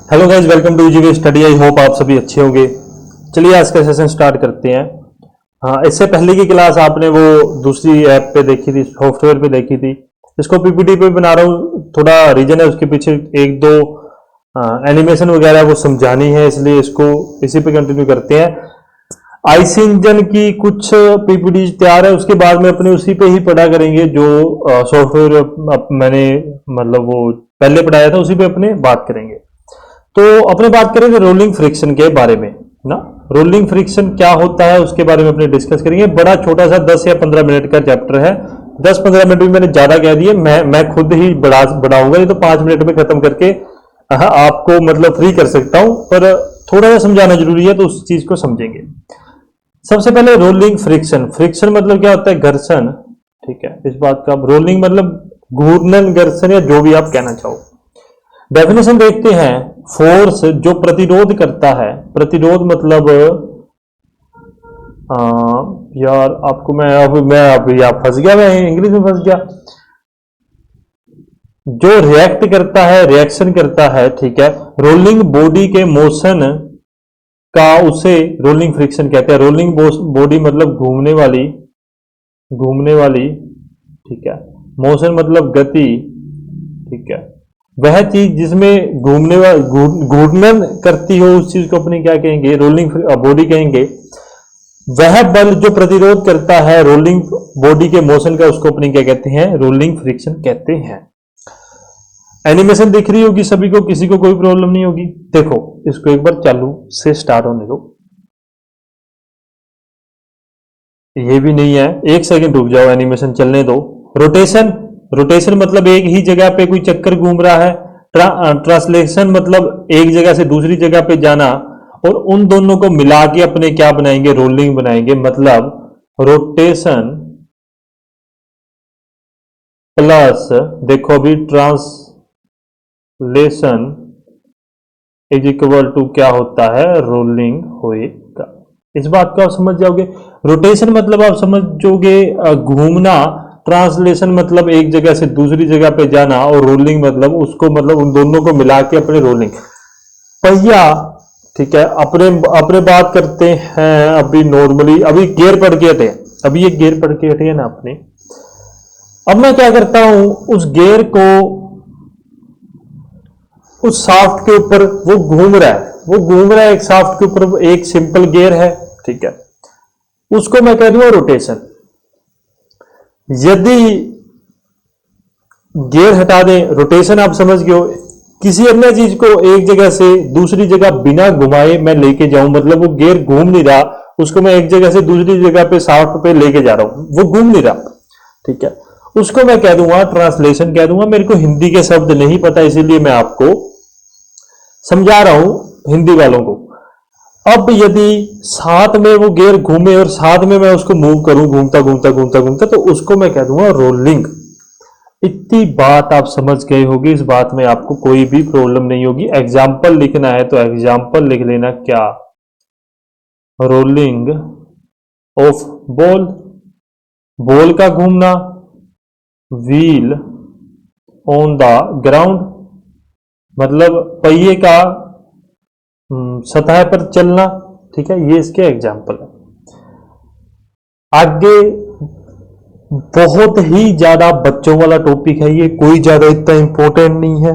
Hello guys, welcome to UGV study. I hope आप सभी अच्छे होंगे। चलिए आज का सेशन स्टार्ट करते हैं। हाँ, इससे पहले की क्लास आपने वो दूसरी ऐप पे देखी थी, सॉफ्टवेयर पे देखी थी। इसको पीपीटी पे बना रहा हूँ, थोड़ा रीजन है उसके पीछे, एक दो एनिमेशन वगैरह वो समझानी है, इसलिए इसको इसी पे कंटिन्यू करते हैं। आईसी इंजन की कुछ पीपीटी तैयार है, उसके बाद में अपने उसी पे ही पढ़ा करेंगे जो सॉफ्टवेयर मैंने मतलब वो पहले पढ़ाया था, उसी पे अपने बात करेंगे। तो अपने बात करेंगे रोलिंग फ्रिक्शन के बारे में ना। रोलिंग फ्रिक्शन क्या होता है उसके बारे में अपने डिस्कस करेंगे। बड़ा छोटा सा 10 या 15 मिनट का चैप्टर है। 10-15 मिनट भी मैंने ज्यादा कह दिए, मैं खुद ही बढ़ाऊंगा, ये तो 5 मिनट में खत्म करके आपको मतलब फ्री कर सकता हूं, पर थोड़ा सा समझाना जरूरी है, तो उस चीज को समझेंगे। सबसे पहले रोलिंग फ्रिक्शन। फ्रिक्शन मतलब क्या होता है? घर्षण। ठीक है, इस बात का रोलिंग मतलब घूर्णन, घर्षण या जो भी आप कहना चाहो। डेफिनेशन देखते हैं। फोर्स जो प्रतिरोध करता है, प्रतिरोध मतलब आ, यार आपको मैं फंस गया, मैं इंग्लिश में फंस गया। जो रिएक्ट करता है, रिएक्शन करता है, ठीक है, रोलिंग बॉडी के मोशन का, उसे रोलिंग फ्रिक्शन कहते हैं। रोलिंग बॉडी मतलब घूमने वाली, घूमने वाली, ठीक है, मोशन मतलब गति, ठीक है, वह चीज जिसमें घूमने वाली घूर्णन करती हो, उस चीज को अपने क्या कहेंगे? रोलिंग बॉडी कहेंगे। वह बल जो प्रतिरोध करता है रोलिंग बॉडी के मोशन का, उसको अपने क्या कहते हैं? रोलिंग फ्रिक्शन कहते हैं। एनिमेशन दिख रही होगी सभी को, किसी को कोई प्रॉब्लम नहीं होगी। देखो इसको एक बार चालू से स्टार्ट होने दो। ये भी नहीं है, एक सेकंड रुक जाओ, एनिमेशन चलने दो। रोटेशन, रोटेशन मतलब एक ही जगह पे कोई चक्कर घूम रहा है। ट्रांसलेशन मतलब एक जगह से दूसरी जगह पे जाना, और उन दोनों को मिला के अपने क्या बनाएंगे? रोलिंग बनाएंगे। मतलब रोटेशन प्लस, देखो अभी ट्रांसलेशन इज इक्वल टू क्या होता है? रोलिंग होएगा। इस बात को आप समझ जाओगे। रोटेशन मतलब आप समझोगे घूमना, ट्रांसलेशन मतलब एक जगह से दूसरी जगह पे जाना, और रोलिंग मतलब उसको, मतलब उन दोनों को मिला के अपने रोलिंग पहिया। ठीक है, अपने अपने बात करते हैं अभी नॉर्मली। अभी गियर पढ़ के हटे, अभी ये गियर पढ़ के हटे है ना अपने। अब मैं क्या करता हूं, उस गियर को उस शाफ्ट के ऊपर, वो घूम रहा है, वो घूम रहा है एक शाफ्ट के ऊपर, एक सिंपल गियर है, ठीक है, उसको मैं कह दूंगा रोटेशन। यदि गियर हटा दें, रोटेशन आप समझ गए हो। किसी अन्य चीज को एक जगह से दूसरी जगह बिना घुमाए मैं लेके जाऊं, मतलब वो गियर घूम नहीं रहा, उसको मैं एक जगह से दूसरी जगह पे शाफ्ट पे लेके जा रहा हूं, वो घूम नहीं रहा, ठीक है, उसको मैं कह दूंगा ट्रांसलेशन कह दूंगा। मेरे को हिंदी के शब्द नहीं पता, इसीलिए मैं आपको समझा रहा हूं हिंदी वालों को। अब यदि साथ में वो गियर घूमे और साथ में मैं उसको मूव करूं, घूमता घूमता घूमता घूमता, तो उसको मैं कह दूंगा रोलिंग। इतनी बात आप समझ गए होगी, इस बात में आपको कोई भी प्रॉब्लम नहीं होगी। एग्जाम्पल लिखना है तो एग्जाम्पल लिख लेना। क्या? रोलिंग ऑफ बॉल, बॉल का घूमना, व्हील ऑन द ग्राउंड मतलब पहिए का सतह पर चलना, ठीक है, ये इसके एग्जाम्पल है। आगे बहुत ही ज्यादा बच्चों वाला टॉपिक है ये, कोई ज्यादा इतना इंपॉर्टेंट नहीं है।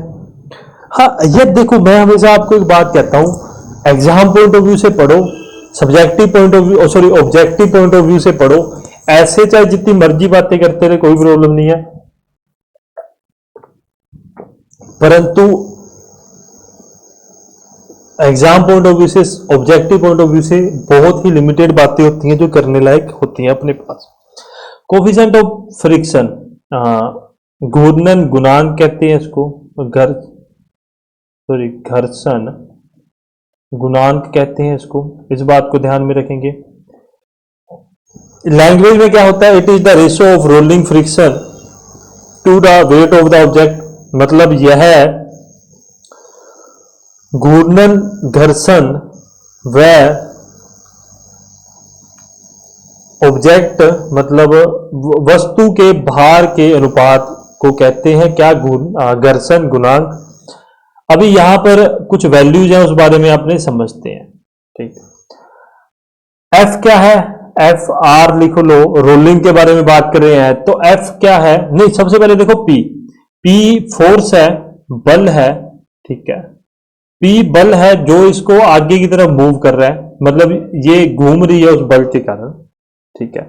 हाँ, ये देखो, मैं हमेशा आपको एक बात कहता हूं, एग्जाम पॉइंट ऑफ व्यू से पढ़ो, subjective point of view, sorry objective point of view से पढ़ो। ऐसे चाहे जितनी मर्जी बातें करते रहे, कोई प्रॉब्लम नहीं है, परंतु एग्जाम पॉइंट ऑफ व्यू से, ऑब्जेक्टिव पॉइंट ऑफ व्यू से बहुत ही लिमिटेड बातें होती हैं जो करने लायक होती हैं अपने पास। कोफिशिएंट ऑफ फ्रिक्शन, घूर्णन गुणांक कहते हैं इसको, घर्षण गुणांक कहते हैं इसको। इस बात को ध्यान में रखेंगे। लैंग्वेज में क्या होता है? It is the ratio of rolling friction to the weight of the object, मतलब यह है घूर्णन, घर्षण व ऑब्जेक्ट मतलब वस्तु के भार के अनुपात को कहते हैं क्या? घर्षण गुणांक। अभी यहां पर कुछ वैल्यूज हैं, उस बारे में अपने समझते हैं। ठीक है, एफ क्या है, एफ आर लिख लो, रोलिंग के बारे में बात कर रहे हैं तो एफ क्या है, नहीं सबसे पहले देखो पी, पी फोर्स है, बल है। ठीक है, पी बल है जो इसको आगे की तरफ मूव कर रहा है, मतलब ये घूम रही है उस बल के कारण। ठीक है,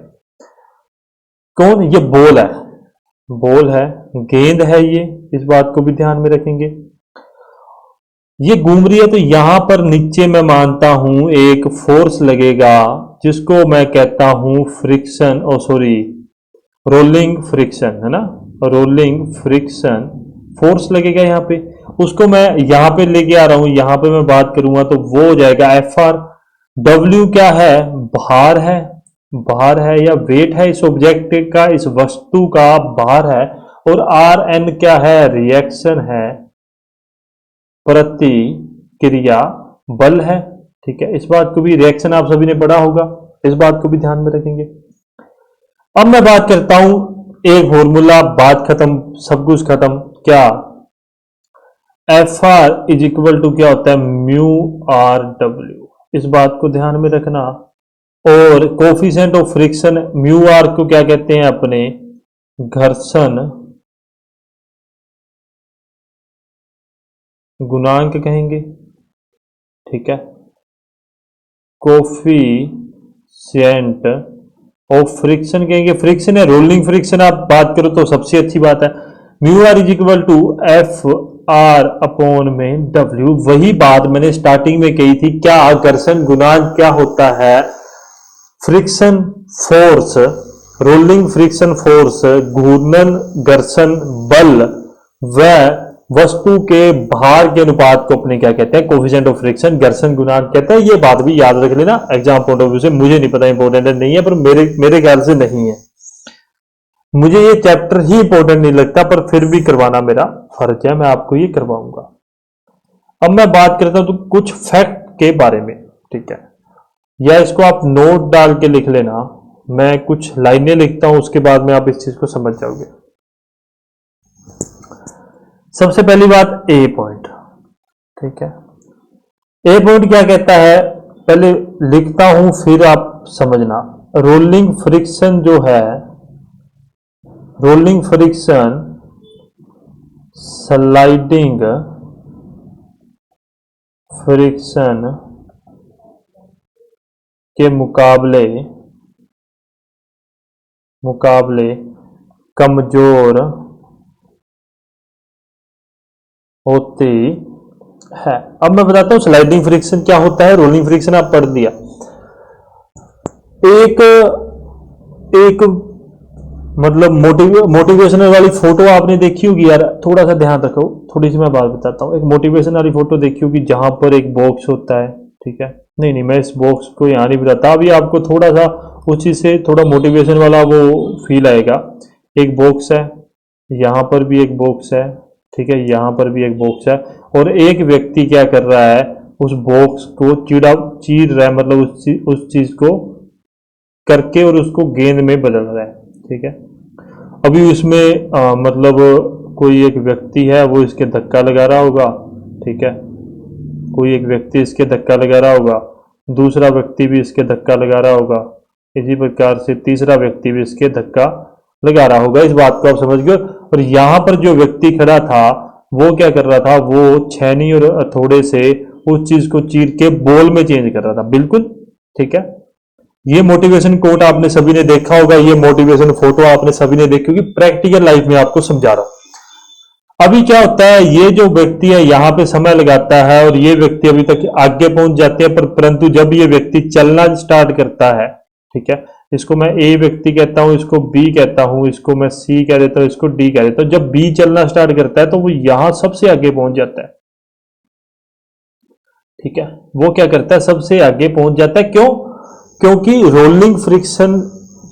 कौन, ये बॉल है, बॉल है, गेंद है ये, इस बात को भी ध्यान में रखेंगे। ये घूम रही है तो यहां पर नीचे मैं मानता हूं एक फोर्स लगेगा जिसको मैं कहता हूं फ्रिक्शन, ओ सॉरी रोलिंग फ्रिक्शन, है ना, रोलिंग फ्रिक्शन फोर्स लगेगा यहां पे, उसको मैं यहां पे लेके आ रहा हूं, यहां पे मैं बात करूंगा तो वो हो जाएगा एफ आर। डब्ल्यू क्या है, भार है, भार है या वेट है इस ऑब्जेक्ट का, इस वस्तु का भार है। और आर एन क्या है, रिएक्शन है, प्रतिक्रिया बल है। ठीक है, इस बात को भी, रिएक्शन आप सभी ने पढ़ा होगा, इस बात को भी ध्यान में रखेंगे। अब मैं बात करता हूं एक फॉर्मूला, बात खत्म, सब कुछ खत्म। क्या, F R is equal to क्या होता है, म्यू आर डब्ल्यू, इस बात को ध्यान में रखना। और coefficient of friction mu R को क्या कहते हैं अपने, घर्षण गुणांक कहेंगे। ठीक है, कोफिशिएंट ऑफ फ्रिक्शन कहेंगे, फ्रिक्शन है, रोलिंग फ्रिक्शन आप बात करो तो सबसे अच्छी बात है। Mu R is equal to F R upon में डब्ल्यू, वही बात मैंने स्टार्टिंग में कही थी। क्या, घर्षण गुणांक क्या होता है, friction force, rolling friction force, घूर्णन घर्षण बल व वस्तु के भार के अनुपात को अपने क्या कहते हैं, कोफिशिएंट ऑफ फ्रिक्शन, घर्षण गुणांक कहते हैं। ये बात भी याद रख लेना एग्जाम पॉइंट ऑफ व्यू से, मुझे नहीं पता इंपॉर्टेंट है नहीं है, पर मेरे ख्याल से नहीं है, मुझे ये चैप्टर ही इंपॉर्टेंट नहीं लगता, पर फिर भी करवाना मेरा फर्ज है, मैं आपको ये करवाऊंगा। अब मैं बात करता हूं तो कुछ फैक्ट के बारे में। ठीक है, या इसको आप नोट डाल के लिख लेना, मैं कुछ लाइनें लिखता हूं, उसके बाद में आप इस चीज को समझ जाओगे। सबसे पहली बात ए पॉइंट। ठीक है, ए पॉइंट क्या कहता है, पहले लिखता हूं फिर आप समझना। रोलिंग फ्रिक्शन जो है, रोलिंग फ्रिक्शन स्लाइडिंग फ्रिक्शन के मुकाबले कमजोर होती है। अब मैं बताता हूं स्लाइडिंग फ्रिक्शन क्या होता है, रोलिंग फ्रिक्शन आप पढ़ दिया। एक मतलब मोटिवेशनल वाली फोटो आपने देखी होगी यार, थोड़ा सा ध्यान रखो, थोड़ी सी मैं बात बताता हूँ। एक मोटिवेशन वाली फोटो देखी होगी जहां पर एक बॉक्स होता है। ठीक है, नहीं मैं इस बॉक्स को यहाँ नहीं बताता, अभी आपको थोड़ा सा उस चीज से थोड़ा मोटिवेशन वाला वो फील आएगा। एक बॉक्स है, यहाँ पर भी एक बॉक्स है, ठीक है, यहाँ पर भी एक बॉक्स है, और एक व्यक्ति क्या कर रहा है, उस बॉक्स को चीर रहा है, मतलब उस चीज को करके और उसको गेंद में बदल रहा है। ठीक है, अभी उसमें मतलब कोई एक व्यक्ति है, वो इसके धक्का लगा रहा होगा। ठीक है, कोई एक व्यक्ति इसके धक्का लगा रहा होगा, दूसरा व्यक्ति भी इसके धक्का लगा रहा होगा, इसी प्रकार से तीसरा व्यक्ति भी इसके धक्का लगा रहा होगा। इस बात को आप समझ गए। और यहाँ पर जो व्यक्ति खड़ा था वो क्या कर रहा था, वो छेनी और हथौड़े से उस चीज को चीर के बॉल में चेंज कर रहा था। बिल्कुल ठीक है, ये मोटिवेशन कोट आपने सभी ने देखा होगा, ये मोटिवेशन फोटो आपने सभी ने देखी होगी, प्रैक्टिकल लाइफ में आपको समझा रहा हूं। अभी क्या होता है, ये जो व्यक्ति है यहाँ पे समय लगाता है और ये व्यक्ति अभी तक आगे पहुंच जाते हैं, परंतु जब ये व्यक्ति चलना स्टार्ट करता है, ठीक है, इसको मैं ए व्यक्ति कहता हूं, इसको बी कहता हूं, इसको मैं सी कह देता हूं, इसको डी कह देता हूं। जब बी चलना स्टार्ट करता है तो वो यहां सबसे आगे पहुंच जाता है। ठीक है, वो क्या करता है, सबसे आगे पहुंच जाता है। क्यों? क्योंकि रोलिंग फ्रिक्शन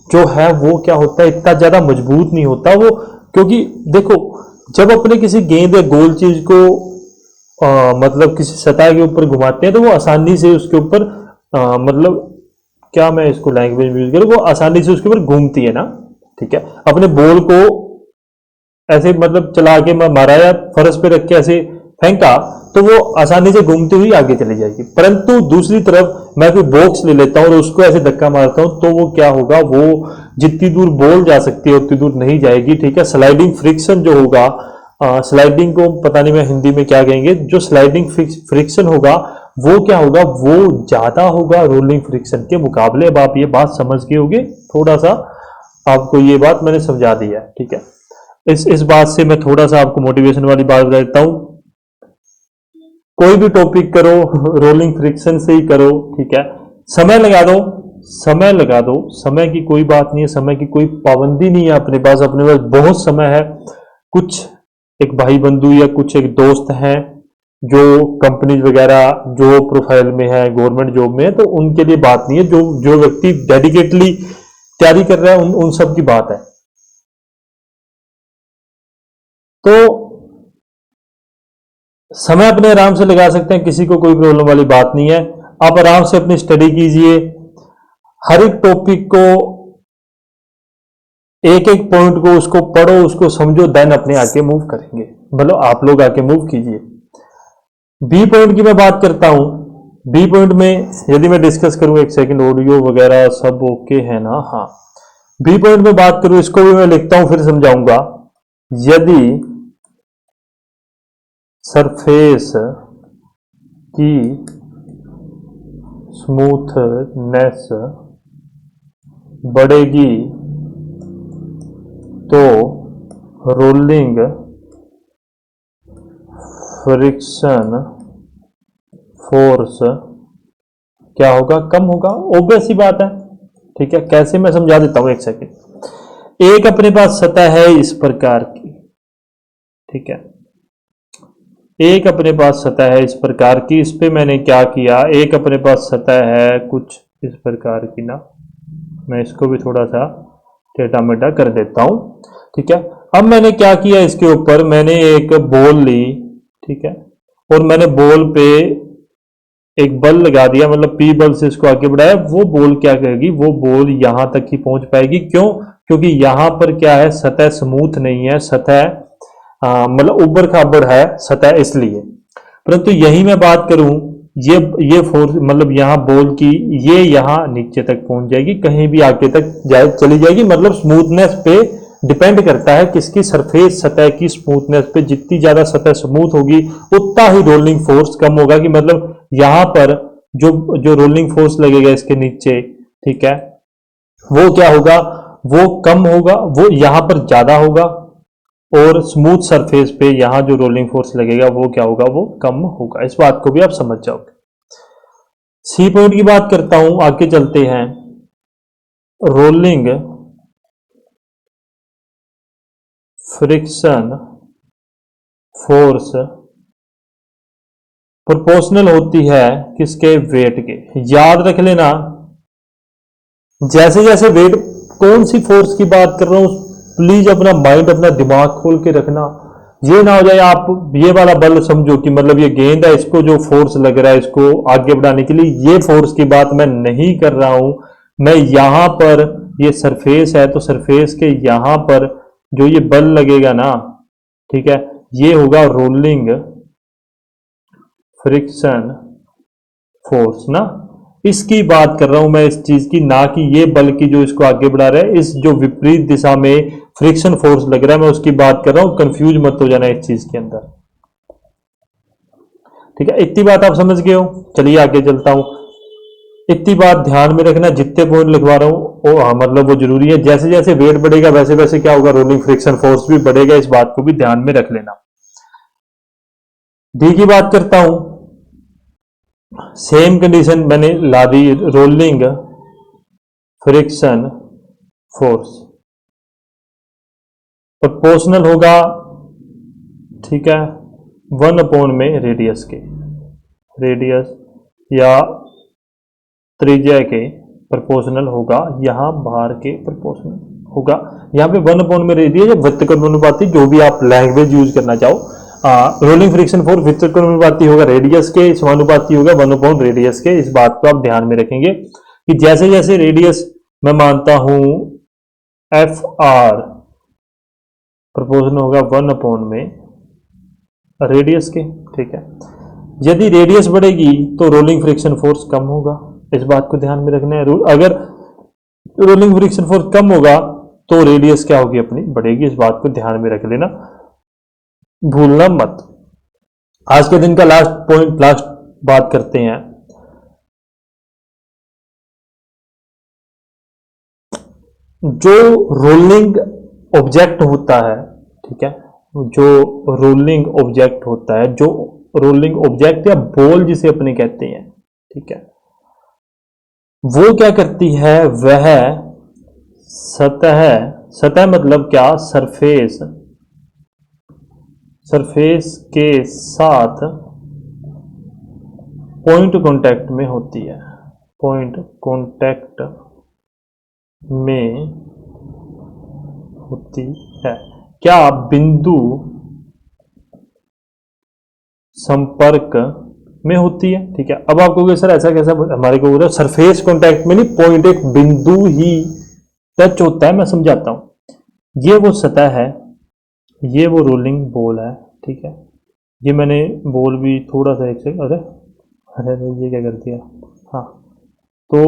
जो है वो क्या होता है, इतना ज्यादा मजबूत नहीं होता वो। क्योंकि देखो, जब अपने किसी गेंद या गोल चीज को मतलब किसी सतह के ऊपर घुमाते हैं तो वो आसानी से उसके ऊपर मतलब क्या मैं इसको लैंग्वेज में यूज करूं, वो आसानी से उसके ऊपर घूमती है ना। ठीक है, अपने बॉल को ऐसे मतलब चला के मारा या फर्श पे रख के ऐसे फेंका तो वो आसानी से घूमती हुई आगे चली जाएगी। परंतु दूसरी तरफ मैं कोई बॉक्स ले लेता हूं और उसको ऐसे धक्का मारता हूं, तो वो क्या होगा, वो जितनी दूर बॉल जा सकती है उतनी दूर नहीं जाएगी। ठीक है, स्लाइडिंग फ्रिक्शन जो होगा, स्लाइडिंग को पता नहीं मैं हिंदी में क्या कहेंगे, जो स्लाइडिंग फ्रिक्शन होगा वो क्या होगा, वो ज्यादा होगा रोलिंग फ्रिक्शन के मुकाबले। अब आप ये बात समझ गए होंगे, थोड़ा सा आपको ये बात मैंने समझा दी है। ठीक है, इस बात से मैं थोड़ा सा आपको मोटिवेशन वाली बात बता देता हूं। कोई भी टॉपिक करो रोलिंग फ्रिक्शन से ही करो। ठीक है, समय लगा दो, समय लगा दो, समय की कोई बात नहीं है, समय की कोई पाबंदी नहीं है अपने पास बहुत समय है। कुछ एक भाई बंधु या कुछ एक दोस्त हैं जो कंपनीज वगैरह जो प्रोफाइल में है, गवर्नमेंट जॉब में है, तो उनके लिए बात नहीं है। जो जो व्यक्ति डेडिकेटली तैयारी कर रहा है उन सब की बात है। तो समय अपने आराम से लगा सकते हैं, किसी को कोई प्रॉब्लम वाली बात नहीं है। आप आराम से अपनी स्टडी कीजिए, हर एक टॉपिक को, एक एक पॉइंट को उसको पढ़ो, उसको समझो, देन अपने आगे मूव करेंगे, मतलब आप लोग आगे मूव कीजिए। बी पॉइंट की मैं बात करता हूं। बी पॉइंट में यदि मैं डिस्कस करूं, एक सेकंड, ऑडियो वगैरह सब ओके है ना? हाँ, बी पॉइंट में बात करूं, इसको भी मैं लिखता हूं फिर समझाऊंगा। यदि सरफेस की स्मूथनेस बढ़ेगी तो रोलिंग फ्रिक्शन फोर्स क्या होगा, कम होगा। ऑब्वियस ही बात है। ठीक है, कैसे मैं समझा देता हूं, एक सेकंड। एक अपने पास सतह है इस प्रकार की। ठीक है, एक अपने पास सतह है इस प्रकार की, इस पे मैंने क्या किया, एक अपने पास सतह है कुछ इस प्रकार की ना, मैं इसको भी थोड़ा सा टेढ़ा मेढ़ा कर देता हूं। ठीक है, अब मैंने क्या किया, इसके ऊपर मैंने एक बॉल ली। ठीक है, और मैंने बॉल पे एक बल लगा दिया, मतलब पी बल से इसको आगे बढ़ाया। वो बॉल क्या करेगी, वो बॉल यहां तक ही पहुंच पाएगी। क्यों? क्योंकि यहां पर क्या है, सतह स्मूथ नहीं है, सतह मतलब उबड़ खाबड़ है सतह, इसलिए। परंतु यही मैं बात करूं, ये फोर्स मतलब यहां बॉल की, ये यहां नीचे तक पहुंच जाएगी, कहीं भी आगे तक चली जाएगी। मतलब स्मूथनेस पे डिपेंड करता है, किसकी, सरफेस सतह की स्मूथनेस पे। जितनी ज्यादा सतह स्मूथ होगी उतना ही रोलिंग फोर्स कम होगा। कि मतलब यहां पर जो जो रोलिंग फोर्स लगेगा इसके नीचे, ठीक है, वो क्या होगा, वो कम होगा, वो यहां पर ज्यादा होगा। और स्मूथ सरफेस पे यहां जो रोलिंग फोर्स लगेगा वो क्या होगा, वो कम होगा। इस बात को भी आप समझ जाओगे। सी पॉइंट की बात करता हूं, आगे चलते हैं। रोलिंग फ्रिक्शन फोर्स प्रोपोर्शनल होती है किसके, वेट के। याद रख लेना, जैसे जैसे वेट, कौन सी फोर्स की बात कर रहा हूं, प्लीज अपना माइंड, अपना दिमाग खोल के रखना। ये ना हो जाए आप ये वाला बल समझो कि मतलब ये गेंद है, इसको जो फोर्स लग रहा है इसको आगे बढ़ाने के लिए, ये फोर्स की बात मैं नहीं कर रहा हूं। मैं यहां पर, ये सरफेस है तो सरफेस के यहां पर जो ये बल लगेगा ना, ठीक है, ये होगा रोलिंग फ्रिक्शन फोर्स ना, इसकी बात कर रहा हूं मैं, इस चीज की, ना कि ये बल की जो इसको आगे बढ़ा रहा है, इस जो विपरीत दिशा में फ्रिक्शन फोर्स लग रहा है मैं उसकी बात कर रहा हूं। कंफ्यूज मत हो जाना इस चीज के अंदर। ठीक है, इतनी बात आप समझ गए हो। चलिए आगे चलता हूं। इतनी बात ध्यान में रखना, जितने पॉइंट लिखवा रहा हूं वो मतलब वो जरूरी है। जैसे जैसे वेट बढ़ेगा वैसे वैसे क्या होगा, रोलिंग फ्रिक्शन फोर्स भी बढ़ेगा। इस बात को भी ध्यान में रख लेना। डी की बात करता हूं। सेम कंडीशन मैंने ला दी, रोलिंग फ्रिक्शन फोर्स प्रोपोर्शनल होगा, ठीक है, 1 में रेडियस के, रेडियस या त्रिज्या के प्रोपोर्शनल होगा, यहां बाहर के प्रोपोर्शनल होगा। यहां पे 1 में रेडियस या व्युत्क्रमानुपाती, जो भी आप लैंग्वेज यूज करना चाहो। रोलिंग फ्रिक्शन फोर्स व्युत्क्रमानुपाती होगा, रेडियस के समानुपाती होगा, 1 रेडियस के। इस बात को आप ध्यान में रखेंगे कि जैसे जैसे रेडियस मैं मानता हूं एफ आर प्रोपोर्शनल होगा 1 में रेडियस के। ठीक है, यदि रेडियस बढ़ेगी तो रोलिंग फ्रिक्शन फोर्स कम होगा, इस बात को ध्यान में रखना है। अगर रोलिंग फ्रिक्शन फोर्स कम होगा तो रेडियस क्या होगी अपनी, बढ़ेगी, इस बात को ध्यान में रख लेना, भूलना मत। आज के दिन का लास्ट पॉइंट, लास्ट बात करते हैं। जो रोलिंग ऑब्जेक्ट होता है, ठीक है, जो रोलिंग ऑब्जेक्ट होता है, जो रोलिंग ऑब्जेक्ट या बॉल जिसे अपने कहते हैं, ठीक है, वो क्या करती है, वह सतह, सतह मतलब क्या, सरफेस, सरफेस के साथ पॉइंट कांटेक्ट में होती है, पॉइंट कांटेक्ट में होती है। क्या बिंदु संपर्क में होती है, ठीक है। अब आप कहोगे सर ऐसा कैसा, हमारे को बोल रहे सरफेस कांटेक्ट में नहीं, पॉइंट एक बिंदु ही टच होता है। मैं समझाता हूं, ये वो सतह है, ये वो रोलिंग बॉल है, ठीक है। ये मैंने बॉल भी थोड़ा सा एक से, अरे अरे ये क्या कर दिया, हाँ, तो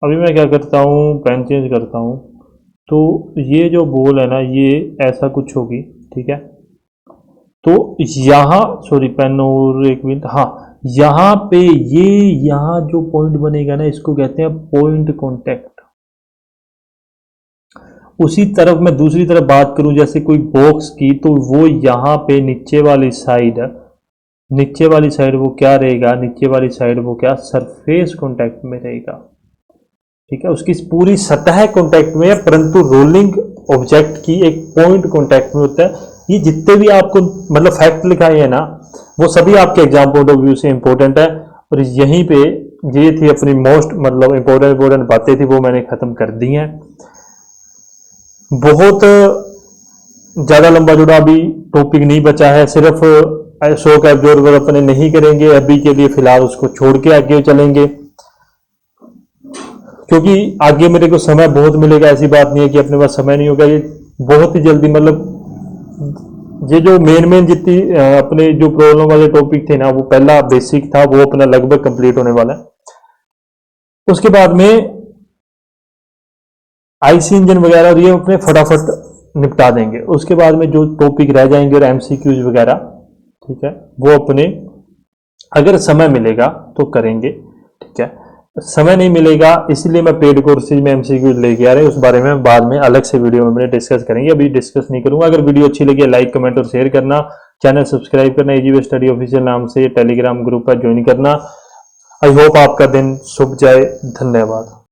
अभी मैं क्या करता हूँ, पेन चेंज करता हूँ, तो ये जो बॉल है ना, ये ऐसा कुछ होगी, ठीक है। तो यहाँ, सॉरी पेन और एक मिनट, हाँ, यहाँ पे ये, यहाँ जो पॉइंट बनेगा ना, इसको कहते हैं पॉइंट कांटेक्ट। उसी तरफ मैं दूसरी तरफ बात करूं, जैसे कोई बॉक्स की, तो वो यहाँ पे नीचे वाली साइड, नीचे वाली साइड वो क्या रहेगा, नीचे वाली साइड वो क्या, सरफेस कांटेक्ट में रहेगा, ठीक है। उसकी पूरी सतह कांटेक्ट में है, परंतु रोलिंग ऑब्जेक्ट की एक पॉइंट कांटेक्ट में होता है। ये जितने भी आपको मतलब फैक्ट लिखाए हैं ना, वो सभी आपके एग्जाम पॉइंट ऑफ व्यू से इंपॉर्टेंट है। और यहीं पे ये थी अपनी मोस्ट मतलब इंपॉर्टेंट बातें थी, वो मैंने खत्म कर दी हैं। बहुत ज्यादा लंबा जुड़ा अभी टॉपिक नहीं बचा है, सिर्फ शॉक एब्जॉर्बर अपने नहीं करेंगे अभी के लिए, फिलहाल उसको छोड़ के आगे चलेंगे, क्योंकि आगे मेरे को समय बहुत मिलेगा। ऐसी बात नहीं है कि अपने पास समय नहीं होगा, ये बहुत ही जल्दी, मतलब ये जो मेन जितनी अपने जो प्रॉब्लम वाले टॉपिक थे ना, वो पहला बेसिक था, वो अपना लगभग कंप्लीट होने वाला है। उसके बाद में आईसी इंजन वगैरह और ये अपने फटाफट निपटा देंगे। उसके बाद में जो टॉपिक रह जाएंगे और एमसीक्यूज वगैरह, ठीक है, वो अपने अगर समय मिलेगा तो करेंगे, ठीक है। समय नहीं मिलेगा, इसलिए मैं पेड कोर्सेज में एमसीक्यूज लेके आ रहे हैं, उस बारे में बाद में अलग से वीडियो में अपने डिस्कस करेंगे, अभी डिस्कस नहीं करूंगा। अगर वीडियो अच्छी लगी लाइक कमेंट और शेयर करना, चैनल सब्सक्राइब करना, इजी स्टडी ऑफिशियल नाम से टेलीग्राम ग्रुप पर ज्वाइन करना। आई होप आपका दिन शुभ जाए, धन्यवाद।